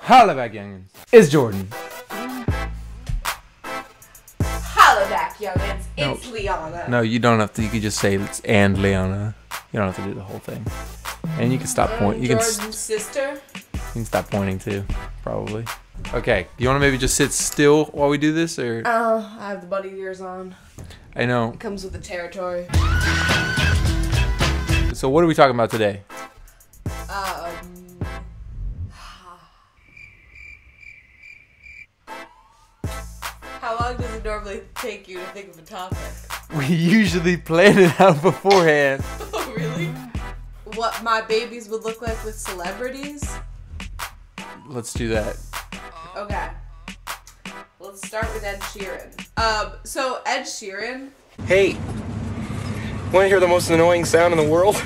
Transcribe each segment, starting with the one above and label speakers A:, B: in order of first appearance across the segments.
A: Holla back, youngins. It's Jordan.
B: Holla back, youngins. It's Liana.
A: No, you don't have to. You can just say it's and Liana. You don't have to do the whole thing. And you can stop pointing.
B: Jordan's sister.
A: You can stop pointing too, probably. Okay, you want to maybe just sit still while we do this, or?
B: Oh, I have the bunny ears on.
A: I know.
B: It comes with the territory.
A: So what are we talking about today?
B: How long does it normally take you to think of a topic?
A: We usually plan it out beforehand.
B: Oh, really? What my babies would look like with celebrities?
A: Let's do that.
B: Okay. Let's start with Ed Sheeran. So Ed Sheeran.
C: Hey, want to hear the most annoying sound in the world?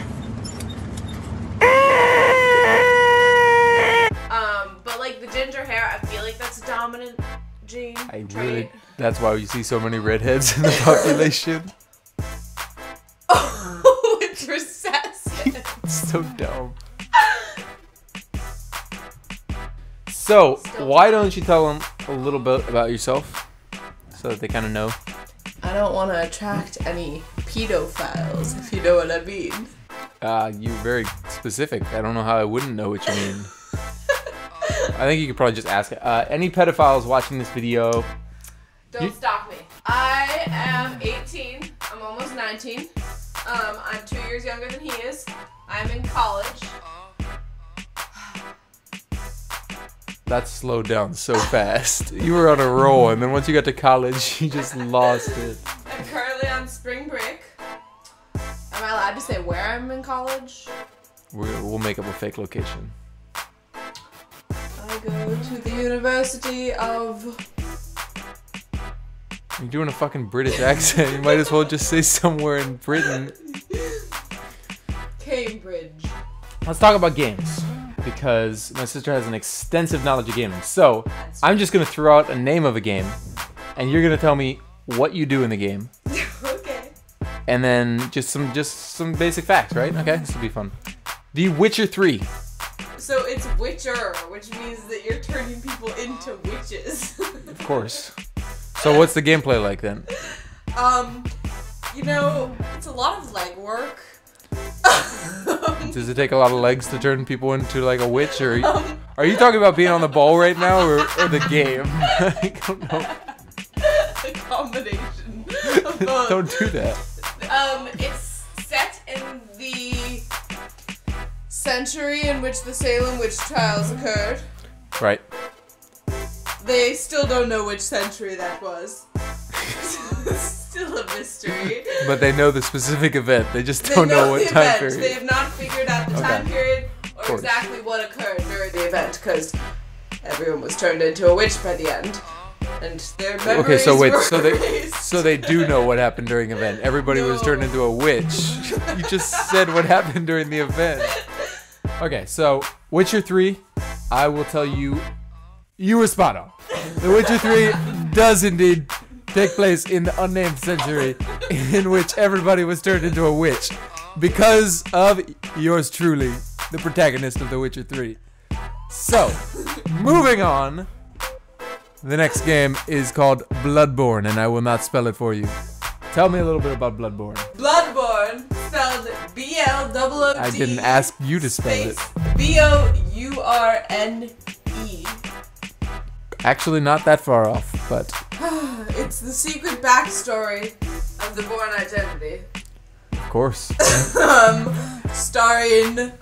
B: But like the ginger hair, I feel like that's a dominant gene trait.
A: That's why we see so many redheads in the population.
B: Oh, it's recessive.
A: It's so dumb. So, why don't you tell them a little bit about yourself so that they kind of know?
B: I don't want to attract any pedophiles, if you know what I mean.
A: You're very specific. I don't know how I wouldn't know what you mean. I think you could probably just ask any pedophiles watching this video.
B: Don't stalk me. I am 18. I'm almost 19. I'm 2 years younger than he is. I'm in college.
A: That slowed down so fast. You were on a roll, and then once you got to college, you just lost it.
B: I'm currently on spring break. Am I allowed to say where I'm in college?
A: We'll make up a fake location.
B: I go to the University of...
A: You're doing a fucking British accent. You might as well just say somewhere in Britain.
B: Cambridge.
A: Let's talk about games, because my sister has an extensive knowledge of gaming. So, I'm just going to throw out a name of a game, and you're going to tell me what you do in the game.
B: Okay.
A: And then just some basic facts, right? Okay, this will be fun. The Witcher 3.
B: So it's Witcher, which means that you're turning people into witches.
A: Of course. So what's the gameplay like then?
B: You know, it's a lot of legwork.
A: Does it take a lot of legs to turn people into like a witch, or are you talking about being on the ball right now, or the game? I don't know.
B: A combination of both.
A: Don't do that.
B: It's set in the century in which the Salem witch trials occurred.
A: Right.
B: They still don't know which century that was. Still a mystery.
A: But they know the specific event. They just don't know what time period.
B: They have not figured out the time period or exactly what occurred during the event, because everyone was turned into a witch by the end. And their memories
A: okay, so wait,
B: were
A: so they do know what happened during the event. Everybody was turned into a witch. You just said what happened during the event. Okay, so Witcher 3, I will tell you, you were spot on. The Witcher 3 does indeed take place in the unnamed century in which everybody was turned into a witch because of yours truly, the protagonist of The Witcher 3. So, moving on. The next game is called Bloodborne, and I will not spell it for you. Tell me a little bit about Bloodborne.
B: Bloodborne, spelled B-L-O-O-D.
A: I didn't ask you to spell it.
B: B-O-U-R-N-E.
A: Actually, not that far off, but...
B: It's the secret backstory of the Bourne Identity.
A: Of course.
B: Starring...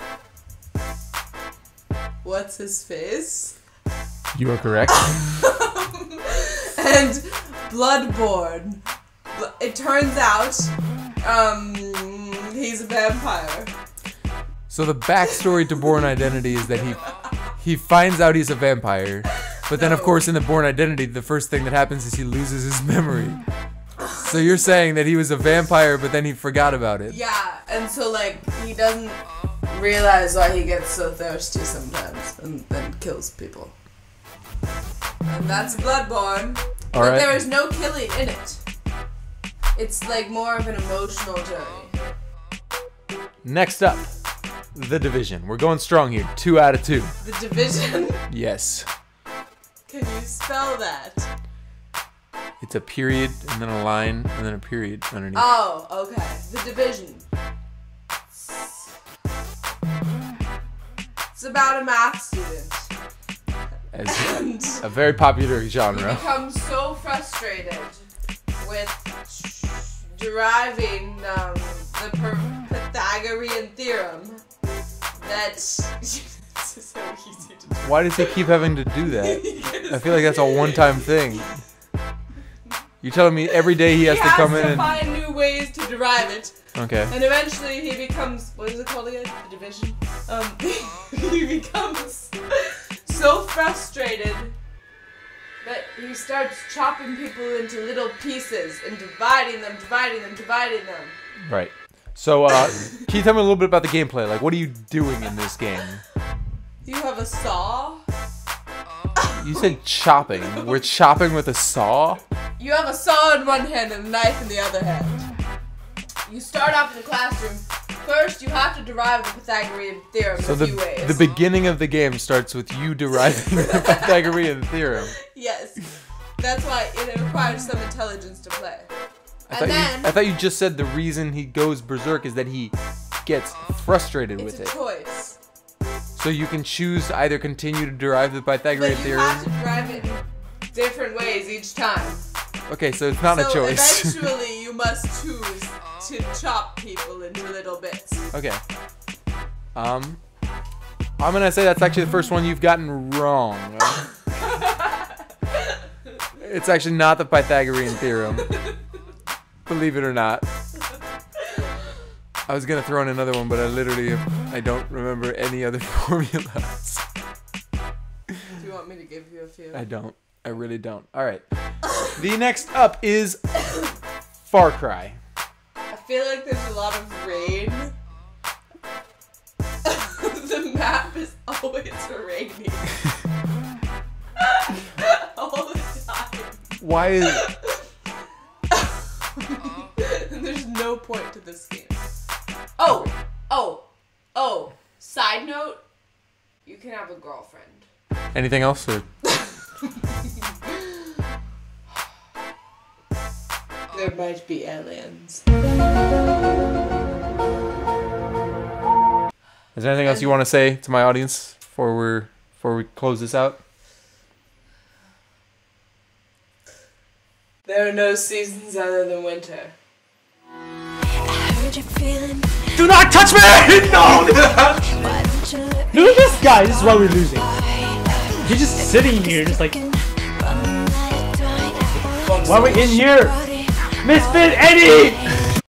B: What's his face?
A: You are correct.
B: And Bloodborne. It turns out, he's a vampire.
A: So the backstory to Bourne Identity is that he finds out he's a vampire, but then of course in the Bourne Identity, the first thing that happens is he loses his memory. So you're saying that he was a vampire, but then he forgot about it.
B: Yeah, and so like he doesn't realize why he gets so thirsty sometimes, and then kills people. And that's Bloodborne. But there is no killing in it. It's like more of an emotional journey.
A: Next up, The Division. We're going strong here. 2 out of 2.
B: The Division?
A: Yes.
B: Can you spell that?
A: It's a period, and then a line, and then a period underneath.
B: Oh, okay. The Division. It's about a math student.
A: And a very popular genre.
B: He becomes so frustrated with deriving the Pythagorean theorem that it's so easy to do.
A: Why does he keep having to do that? I feel like that's a one-time thing. You're telling me every day he has to come in and
B: find new ways to derive it.
A: Okay.
B: And eventually he becomes, what is it called again? The division? He becomes so frustrated that he starts chopping people into little pieces and dividing them.
A: Right. So, can you tell me a little bit about the gameplay? Like, what are you doing in this game?
B: You have a saw.
A: You said chopping. We're chopping with a saw?
B: You have a saw in one hand and a knife in the other hand. You start off in the classroom. First, you have to derive the Pythagorean theorem in a few ways.
A: The beginning of the game starts with you deriving the Pythagorean theorem.
B: Yes. That's why it requires some intelligence to play.
A: I thought you just said the reason he goes berserk is that he gets frustrated with it.
B: It's a choice.
A: So you can choose to either continue to derive the Pythagorean theorem.
B: But you have to derive it in different ways each time.
A: Okay, so it's not a choice.
B: So eventually you must choose to chop people into little bits.
A: Okay. I'm gonna say that's actually the first one you've gotten wrong. It's actually not the Pythagorean theorem. Believe it or not. I was gonna throw in another one, but I don't remember any other formulas.
B: Do you want me to give you a few?
A: I don't. I really don't. Alright. The next up is Far Cry.
B: I feel like there's a lot of rain. The map is always raining. All the time.
A: Why is it?
B: And there's no point to this game. Oh. Side note, you can have a girlfriend.
A: Anything else? Or?
B: There might be aliens.
A: Is there anything else you want to say to my audience before we close this out?
B: There are no seasons other than winter.
D: Do not touch me! No! Look at this guy. This is why we're losing. You're just sitting here, just like. Why are we in here? Misfit Eddie!